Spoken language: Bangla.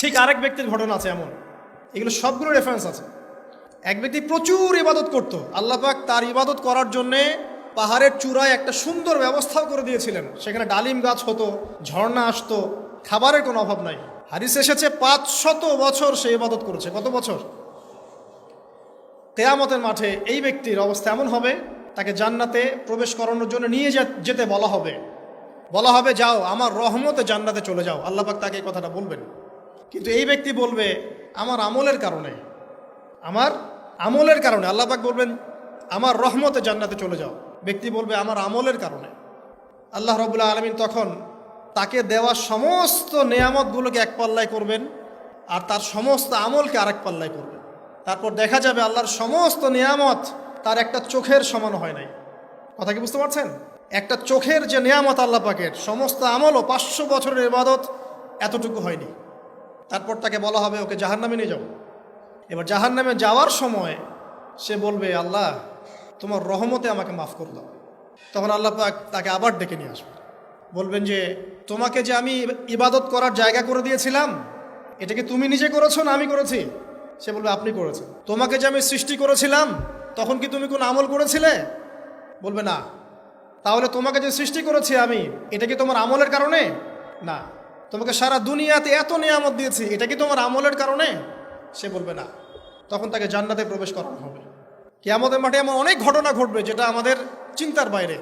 ঠিক আরেক ব্যক্তির ঘটনা আছে এমন, এগুলো সবগুলো রেফারেন্স আছে। এক ব্যক্তি প্রচুর ইবাদত করত, আল্লাহ পাক তার ইবাদত করার জন্যে পাহাড়ের চূড়ায় একটা সুন্দর ব্যবস্থাও করে দিয়েছিলেন, সেখানে ডালিম গাছ হতো, ঝর্ণা আসতো, খাবারের কোনো অভাব নাই। হাদিসে এসেছে 500 বছর সে ইবাদত করেছে। কত বছর? কিয়ামতের মাঠে এই ব্যক্তির অবস্থা এমন হবে, তাকে জান্নাতে প্রবেশ করানোর জন্য নিয়ে যেতে বলা হবে যাও আমার রহমতে জান্নাতে চলে যাও। আল্লাহ পাক তাকে এই কথাটা বলবেন, কিন্তু এই ব্যক্তি বলবে আমার আমলের কারণে আল্লাহ পাক বলবেন আমার রহমতে জান্নাতে চলে যাও। ব্যক্তি বলবে আমার আমলের কারণে। আল্লাহ রাব্বুল আলামিন তখন তাকে দেওয়া সমস্ত নেয়ামতগুলোকে এক পাল্লায় করবেন, আর তার সমস্ত আমলকে আরেক পাল্লায় করবেন। তারপর দেখা যাবে আল্লাহর সমস্ত নেয়ামত তার একটা চোখের সমান হয় নাই। কথা কি বুঝতে পারছেন? একটা চোখের যে নেয়ামত আল্লাহ পাকের, সমস্ত আমলও 500 বছরের ইবাদত এতটুকু হয়নি। তারপর তাকে বলা হবে ওকে জাহান্নামে নিয়ে যাও। এবার জাহান্নামে যাওয়ার সময় সে বলবে আল্লাহ তোমার রহমতে আমাকে মাফ করে দাও। তখন আল্লাহ পাক তাকে আবার ডেকে নিয়ে আসবে, বলবেন যে তোমাকে যে আমি ইবাদত করার জায়গা করে দিয়েছিলাম, এটা কি তুমি নিজে করেছো না আমি করেছি? সে বলবে আপনি করেছেন। তোমাকে যে আমি সৃষ্টি করেছিলাম তখন কি তুমি কোনো আমল করেছিলে? বলবে না। তাহলে তোমাকে যে সৃষ্টি করেছি আমি, এটা কি তোমার আমলের কারণে? না। তোমাকে সারা দুনিয়াতে এত নিয়ামত দিয়েছি, এটা কি তোমার আমলের কারণে? সে বলবে না। তখন তাকে জান্নাতে প্রবেশ করানো হবে। কিয়ামতের মাঠে এমন অনেক ঘটনা ঘটবে যেটা আমাদের চিন্তার বাইরে।